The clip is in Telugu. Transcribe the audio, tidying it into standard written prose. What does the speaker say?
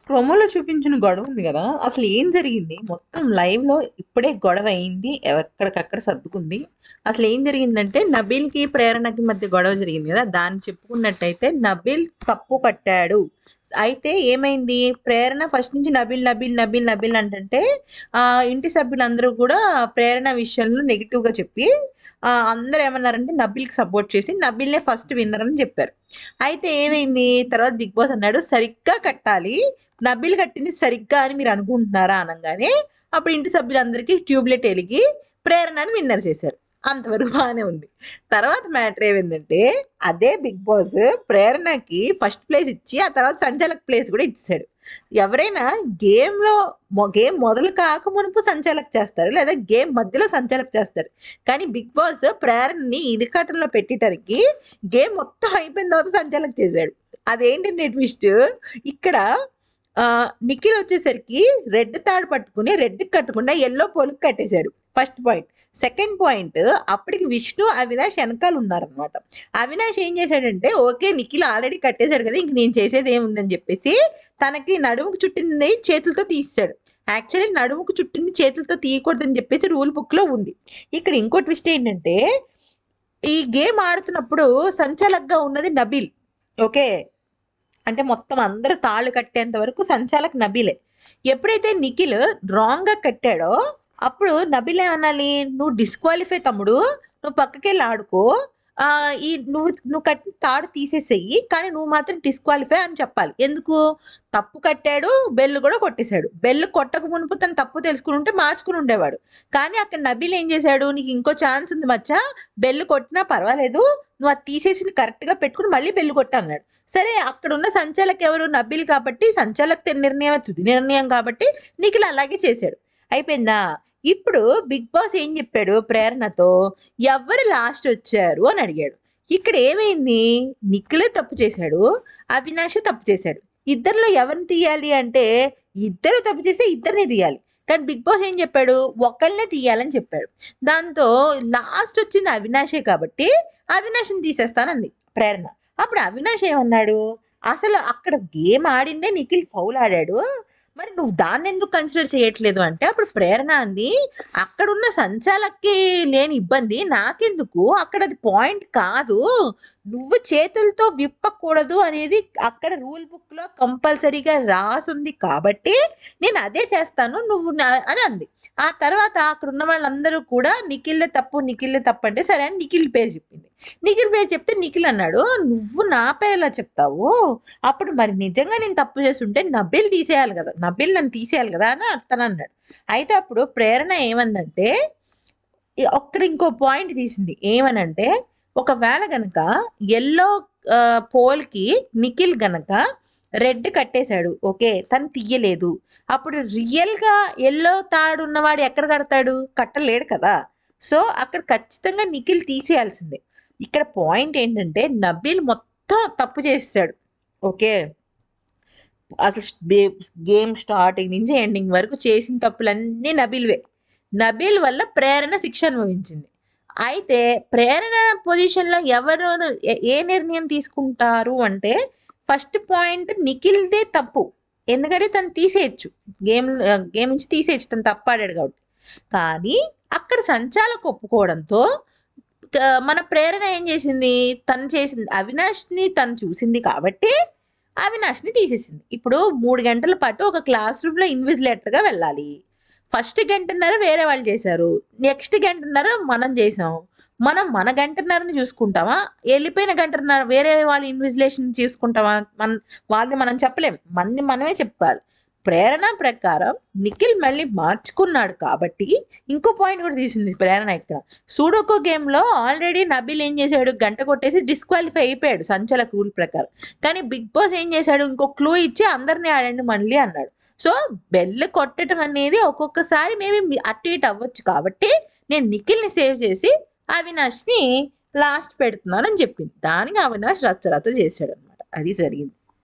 ప్రోమోలో చూపించిన గొడవ ఉంది గదా! అసలు ఏం జరిగింది? మొత్తం లైవ్‌లో ఇప్పుడే గొడవ అయింది. ఎక్కడికక్కడ సర్దుకుంది. అసలు ఏం జరిగిందంటే నబీల్‌కి, ప్రేరణకి మధ్య గొడవ జరిగింది గదా! దాన్ని చెప్పుకున్నట్టయితే నబీల్ తప్పు పట్టాడు. అయితే ఏమైంది? ప్రేరణ ఫస్ట్ నుంచి నబీల్, నబీల్, నబీల్, నబీల్ అంటుంటే ఇంటి సభ్యులందరూ కూడా ప్రేరణ విషయంలో నెగెటివ్‌గా చెప్పి అందరూ ఏమన్నారంటే నబీల్‌కి సపోర్ట్ చేసి నబీల్‌నే ఫస్ట్ విన్నర్ అని చెప్పారు. అయితే ఏమైంది? తర్వాత బిగ్ బాస్ అన్నాడు సరిగ్గా కట్టాలి. నబీల్ కట్టింది సరిగ్గా అని మీరు అనుకుంటున్నారా అనంగానే అప్పుడు ఇంటి సభ్యులందరికీ ట్యూబ్‌లైట్ ఎలిగి ప్రేరణని విన్నర్ చేశారు. అంతవరకు బానే ఉంది. తర్వాత మ్యాటర్ ఏమైందంటే అదే బిగ్ బాస్ ప్రేరణకి ఫస్ట్ ప్లేస్ ఇచ్చి ఆ తర్వాత సంచాలక్ ప్లేస్ కూడా ఇచ్చేసాడు. ఎవరైనా గేమ్‌లో గేమ్ మొదలు కాక మునుపు సంచాలక్ చేస్తారు. లేదా గేమ్ మధ్యలో సంచాలక్ చేస్తారు. కానీ బిగ్ బాస్ ప్రేరణని ఇరకాటంలో పెట్టడానికి గేమ్ మొత్తం అయిపోయిన తర్వాత సంచాలక్ చేశాడు. అదేంటంటే ట్విస్ట్ ఇక్కడ నిఖిల్ వచ్చేసరికి రెడ్ తాడు పట్టుకుని రెడ్ కట్టకుండా యెల్లో పోల్‌కి కట్టేశాడు. First point. సెకండ్ పాయింట్ అప్పటికి విష్ణు, అవినాష్ వెనకాల ఉన్నారనమాట. అవినాష్ ఏం చేశాడంటే ఓకే నిఖిల్ ఆల్రెడీ కట్టేశాడు కదా! ఇంక నేను చేసేది ఏముందని చెప్పేసి తనకి నడుముకు చుట్టింది చేతులతో తీసేశాడు. యాక్చువల్లీ నడుముకు చుట్టింది చేతులతో తీయకూడదని చెప్పేసి రూల్ బుక్‌లో ఉంది. ఇక్కడ ఇంకో ట్విస్ట్ ఏంటంటే ఈ గేమ్ ఆడుతున్నప్పుడు సంచాలక్‌గా ఉన్నది నబీల్. ఓకే. అంటే మొత్తం అందరూ తాళ్ళు కట్టేంత వరకు సంచాలక్ నబీలే. ఎప్పుడైతే నిఖిల్ రాంగ్‌గా కట్టాడో అప్పుడు నబీల్ ఏమనాలి? "నువ్వు డిస్‌క్వాలిఫై తమ్ముడు. నువ్వు పక్కకెళ్ళి ఆడుకో. నువ్వు కట్టిన తాడు తీసేసేయి. కానీ నువ్వు మాత్రం డిస్‌క్వాలిఫై" అని చెప్పాలి. ఎందుకు? తప్పు కట్టాడు. బెల్ కూడా కొట్టేశాడు. బెల్ కొట్టక మునుపు తను తప్పు తెలుసుకొని ఉంటే మార్చుకుని ఉండేవాడు. కానీ అక్కడ నబీల్ ఏం చేశాడు? "నీకు ఇంకో ఛాన్స్ ఉంది మచ్చా. బెల్ కొట్టినా పర్వాలేదు. నువ్వు అది తీసేసి కరెక్ట్‌గా పెట్టుకొని మళ్ళీ బెల్ కొట్టు" అన్నాడు. సరే అక్కడున్న సంచాలక్ ఎవరు? నబీల్ కాబట్టి సంచాలక్ నిర్ణయమే తుది నిర్ణయం కాబట్టి నిఖిల్ అలాగే చేశాడు. అయిపోయిందా? ఇప్పుడు బిగ్ బాస్ ఏం చెప్పాడు ప్రేరణతో? ఎవరు లాస్ట్ వచ్చారు అని అడిగాడు. ఇక్కడ ఏమైంది? నిఖిలే తప్పు చేశాడు. అవినాష్ తప్పు చేశాడు. ఇద్దరిలో ఎవరిని తీయాలి అంటే ఇద్దరు తప్పు చేస్తే ఇద్దరిని తీయాలి. కానీ బిగ్ బాస్ ఏం చెప్పాడు? ఒకళ్ళనే తీయాలని చెప్పాడు. దాంతో లాస్ట్ వచ్చింది అవినాషే కాబట్టి అవినాష్‌ని తీసేస్తానంది ప్రేరణ. అప్పుడు అవినాష్ ఏమన్నాడు? అసలు అక్కడ గేమ్ ఆడిందే నిఖిల్ ఫౌల్ ఆడాడు. మరి నువ్వు దాన్నెందుకు కన్సిడర్ చేయట్లేదు అంటే అప్పుడు ప్రేరణ అంది, అక్కడున్న సంచాలక్‌కి లేని ఇబ్బంది నాకెందుకు? అక్కడ అది పాయింట్ కాదు. నువ్వు చేతులతో విప్పకూడదు అనేది అక్కడ రూల్ బుక్‌లో కంపల్సరీగా రాసుంది కాబట్టి నేను అదే చేస్తాను. నువ్వు అని అంది. ఆ తర్వాత అక్కడున్న వాళ్ళందరూ కూడా నిఖిల్‌దే తప్పు, నిఖిల్‌దే తప్పు అంటే సరే అని నిఖిల్ పేరు చెప్పింది. నిఖిల్ పేరు చెప్తే నిఖిల్ అన్నాడు, "నువ్వు నా పేరు ఎలా చెప్తావు? అప్పుడు మరి నిజంగా నేను తప్పు చేసుంటే నబీల్ తీసేయాలి కదా! నబీల్ నన్ను తీసేయాలి కదా!" అని అతనన్నాడు. అయితే అప్పుడు ప్రేరణ ఏమందంటే అక్కడ ఇంకో పాయింట్ తీసింది. ఏమనంటే ఒకవేళ గనక యెల్లో పోల్‌కి నిఖిల్ గనక రెడ్ కట్టేశాడు. ఓకే. తను తీయలేదు. అప్పుడు రియల్‌గా యెల్లో తాడు ఉన్నవాడు ఎక్కడ కడతాడు? కట్టలేడు కదా! సో, అక్కడ ఖచ్చితంగా నిఖిల్ తీసేయాల్సిందే. ఇక్కడ పాయింట్ ఏంటంటే నబీల్ మొత్తం తప్పు చేసేసాడు. ఓకే. అసలు గేమ్ స్టార్టింగ్ నుంచి ఎండింగ్ వరకు చేసిన తప్పులన్నీ నబీల్‌వే. నబీల్ వల్ల ప్రేరణ శిక్ష అనుభవించింది. అయితే ప్రేరణ పొజిషన్‌లో ఎవరు ఏ నిర్ణయం తీసుకుంటారు అంటే ఫస్ట్ పాయింట్ నిఖిల్‌దే తప్పు. ఎందుకంటే తను తీసేయొచ్చు. గేమ్ నుంచి తీసేయొచ్చు. తను తప్పాడాడు కాబట్టి. కానీ అక్కడ సంచాలక్ ఒప్పుకోవడంతో మన ప్రేరణ ఏం చేసింది? తను చేసింది అవినాష్‌ని తను చూసింది కాబట్టి అవినాష్‌ని తీసేసింది. ఇప్పుడు 3 గంటల పాటు ఒక క్లాస్ రూమ్‌లో ఇన్విజిలేటర్‌గా వెళ్ళాలి. ఫస్ట్ గంటన్నర వేరే వాళ్ళు చేశారు. నెక్స్ట్ గంటన్నర మనం చేసాం. మనం మన గంటన్నరని చూసుకుంటామా? ఎళ్ళిపోయిన గంటన్నర వేరే వాళ్ళ ఇన్విజిలేషన్ చూసుకుంటామా? వాళ్ళది మనం చెప్పలేం. మనది మనమే చెప్పాలి. ప్రేరణ ప్రకారం నిఖిల్ మళ్ళీ మార్చుకున్నాడు కాబట్టి ఇంకో పాయింట్ కూడా తీసింది ప్రేరణ ఇక్కడ. సూడోకో గేమ్‌లో ఆల్రెడీ నబీల్ ఏం చేశాడు? గంట కొట్టేసి డిస్‌క్వాలిఫై అయిపోయాడు సంచలక్ రూల్ ప్రకారం. కానీ బిగ్ బాస్ ఏం చేశాడు? ఇంకో క్లూ ఇచ్చి అందరిని ఆడండి మళ్ళీ అన్నాడు. సో, బెల్ కొట్టడం అనేది ఒక్కొక్కసారి మేబీ అటు ఇటు అవ్వచ్చు కాబట్టి నేను నిఖిల్‌ని సేవ్ చేసి అవినాష్‌ని లాస్ట్ పెడుతున్నానని చెప్పింది. దానికి అవినాష్ రచ్చ రచ్చ చేశాడనమాట. అది జరిగింది.